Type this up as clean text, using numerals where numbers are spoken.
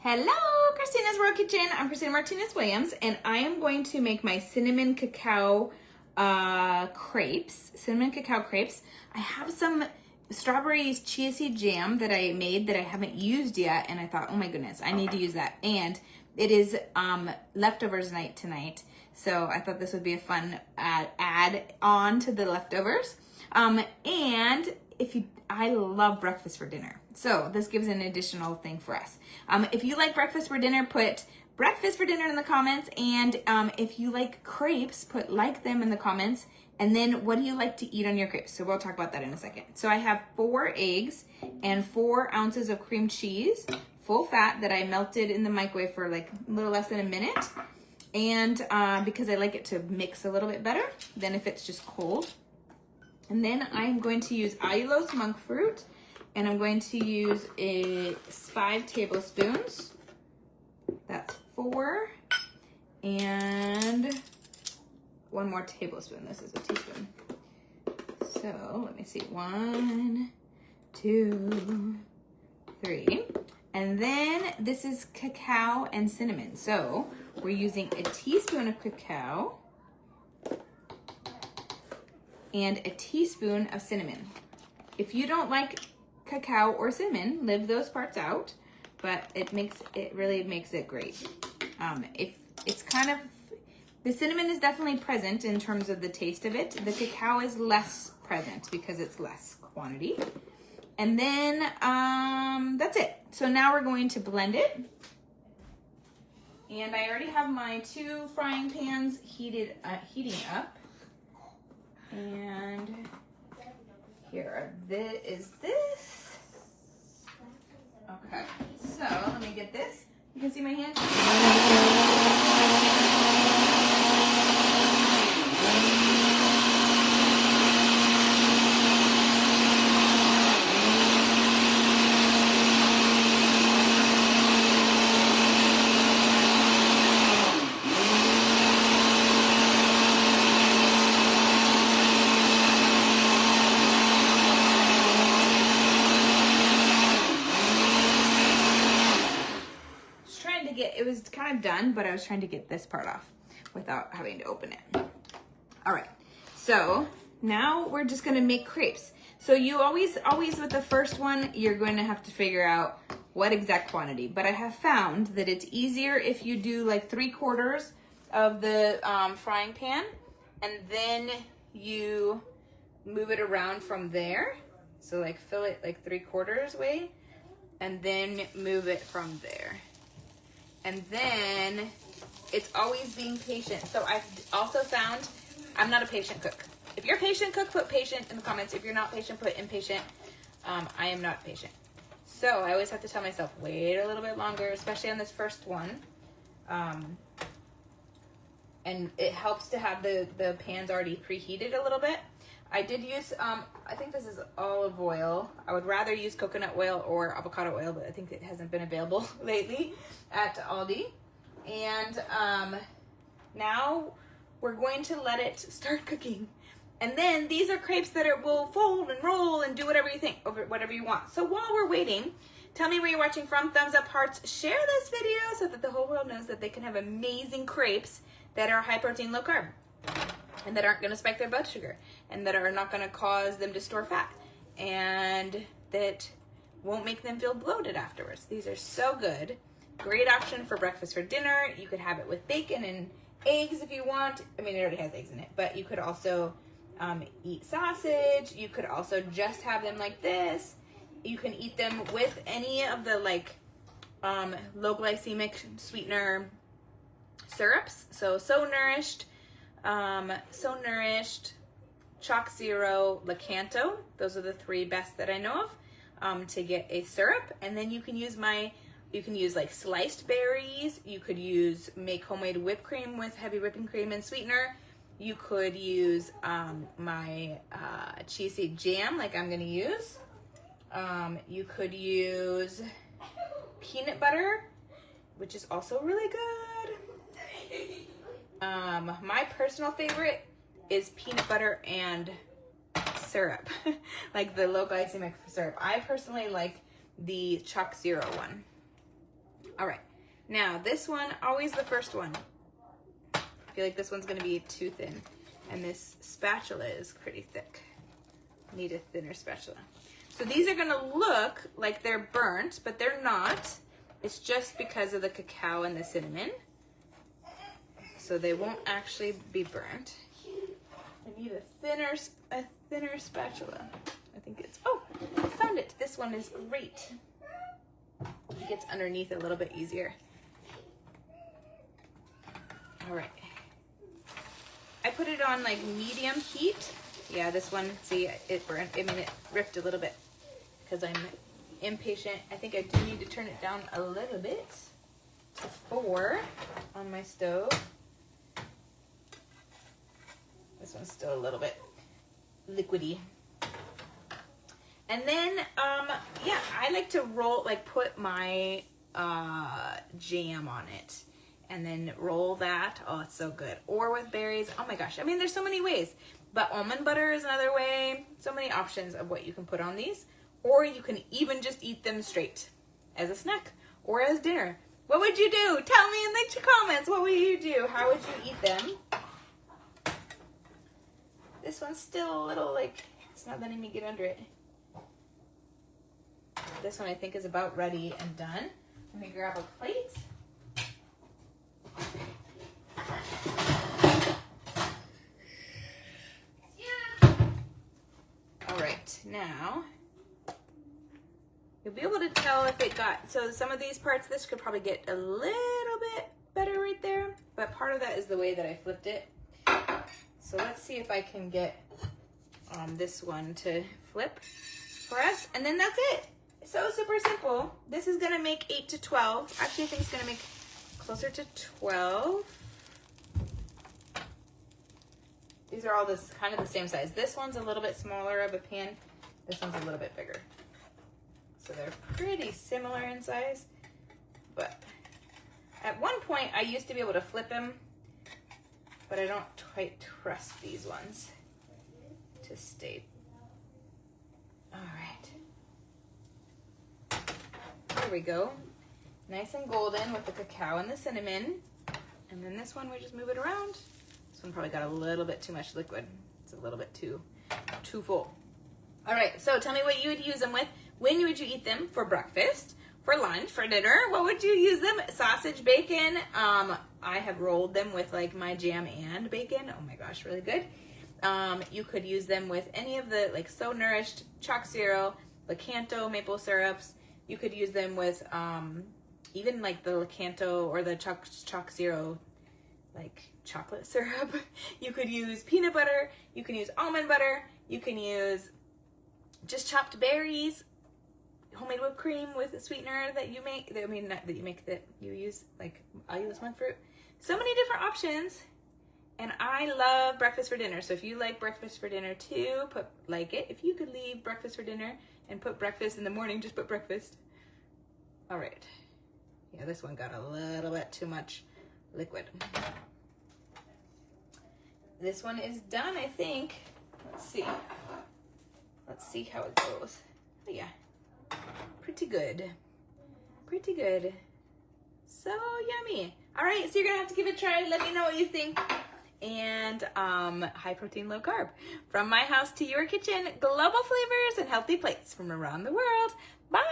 Hello, Christina's World Kitchen. I'm Christina Martinez-Williams, and I am going to make my cinnamon cacao crepes. Cinnamon cacao crepes. I have some strawberry chia seed jam that I made that I haven't used yet, and I thought, oh my goodness, I need to use that. And it is leftovers night tonight, so I thought this would be a fun add on to the leftovers. And I love breakfast for dinner. So this gives an additional thing for us. If you like breakfast for dinner, put breakfast for dinner in the comments. And if you like crepes, put like them in the comments. And then what do you like to eat on your crepes? So we'll talk about that in a second. So I have 4 eggs and 4 ounces of cream cheese, full fat, that I melted in the microwave for like a little less than a minute. And because I like it to mix a little bit better than if it's just cold. And then I'm going to use allulose monk fruit, and I'm going to use 5 tablespoons. That's 4, and 1 more tablespoon. This is a teaspoon. So let me see, 1, 2, 3. And then this is cacao and cinnamon. So we're using a teaspoon of cacao and a teaspoon of cinnamon. If you don't like cacao or cinnamon, leave those parts out, but it really makes it great. If it's kind of, the cinnamon is definitely present in terms of the taste of it. The cacao is less present because it's less quantity. And then that's it. So now we're going to blend it. And I already have my 2 frying pans heating up. And here is this. Okay, so let me get this. You can see my hand? It was kind of done, but I was trying to get this part off without having to open it. All right, so now we're just gonna make crepes. So you always with the first one, you're going to have to figure out what exact quantity, but I have found that it's easier if you do like 3/4 of the frying pan, and then you move it around from there. So like fill it like 3/4 way, and then move it from there. And then it's always being patient. So I've also found, I'm not a patient cook. If you're a patient cook, put patient in the comments. If you're not patient, put impatient. I am not patient. So I always have to tell myself, wait a little bit longer, especially on this first one. And it helps to have the pans already preheated a little bit. I did use, I think this is olive oil. I would rather use coconut oil or avocado oil, but I think it hasn't been available lately at Aldi. And now we're going to let it start cooking. And then these are crepes that will fold and roll and do whatever you think, whatever you want. So while we're waiting, tell me where you're watching from, thumbs up, hearts, share this video so that the whole world knows that they can have amazing crepes that are high protein, low carb, and that aren't going to spike their blood sugar, and that are not going to cause them to store fat, and that won't make them feel bloated afterwards. These are so good. Great option for breakfast for dinner. You could have it with bacon and eggs if you want. I mean, it already has eggs in it, but you could also eat sausage. You could also just have them like this. You can eat them with any of the low glycemic sweetener syrups. So Nourished, Chalk Zero, Lakanto. Those are the 3 best that I know of to get a syrup. And then you can use like sliced berries. You could make homemade whipped cream with heavy whipping cream and sweetener. You could use my chia seed jam like I'm gonna use. You could use peanut butter, which is also really good. My personal favorite is peanut butter and syrup, like the low glycemic syrup. I personally like the Chalk Zero one. All right, now this one, always the first one. I feel like this one's gonna be too thin, and this spatula is pretty thick. Need a thinner spatula. So these are gonna look like they're burnt, but they're not. It's just because of the cacao and the cinnamon. So they won't actually be burnt. I need a thinner spatula. I think it's, oh, I found it. This one is great. It gets underneath a little bit easier. All right. I put it on like medium heat. Yeah, this one, see, it burned. I mean, it ripped a little bit because I'm impatient. I think I do need to turn it down a little bit to 4 on my stove. This one's still a little bit liquidy. And then, yeah, I like to roll, like put my jam on it and then roll that. Oh, it's so good. Or with berries. Oh my gosh. I mean, there's so many ways. But almond butter is another way. So many options of what you can put on these. Or you can even just eat them straight as a snack or as dinner. What would you do? Tell me in the comments. What would you do? How would you eat them? This one's still a little like, it's not letting me get under it. This one I think is about ready and done. Let me grab a plate. All right, now you'll be able to tell if it got, so some of these parts, this could probably get a little bit better right there, but part of that is the way that I flipped it. So let's see if I can get this one to flip for us, and then that's it. So super simple. This is gonna make 8 to 12. Actually, I think it's gonna make closer to 12. These are all this kind of the same size. This one's a little bit smaller of a pan. This one's a little bit bigger. So they're pretty similar in size. But at one point, I used to be able to flip them, but I don't quite trust these ones to stay. All right. There we go. Nice and golden with the cacao and the cinnamon. And then this one, we just move it around. This one probably got a little bit too much liquid. It's a little bit too full. All right, so tell me what you would use them with. When would you eat them? For breakfast, for lunch, for dinner? What would you use them? Sausage, bacon. I have rolled them with like my jam and bacon. Oh my gosh, really good. You could use them with any of the like So Nourished, Choc Zero, Lakanto maple syrups. You could use them with even like the Lakanto or the Choc Zero like chocolate syrup. You could use peanut butter. You can use almond butter. You can use just chopped berries, homemade whipped cream with a sweetener that you make. I mean, not that you make, that you use. Like, I'll use monk fruit. So many different options. And I love breakfast for dinner. So if you like breakfast for dinner too, put like it. If you could leave breakfast for dinner and put breakfast in the morning, just put breakfast. All right. Yeah, this one got a little bit too much liquid. This one is done, I think. Let's see. Let's see how it goes. Oh, yeah. Pretty good. Pretty good. So yummy. All right, so you're gonna have to give it a try. Let me know what you think. And high protein, low carb. From my house to your kitchen, global flavors and healthy plates from around the world. Bye.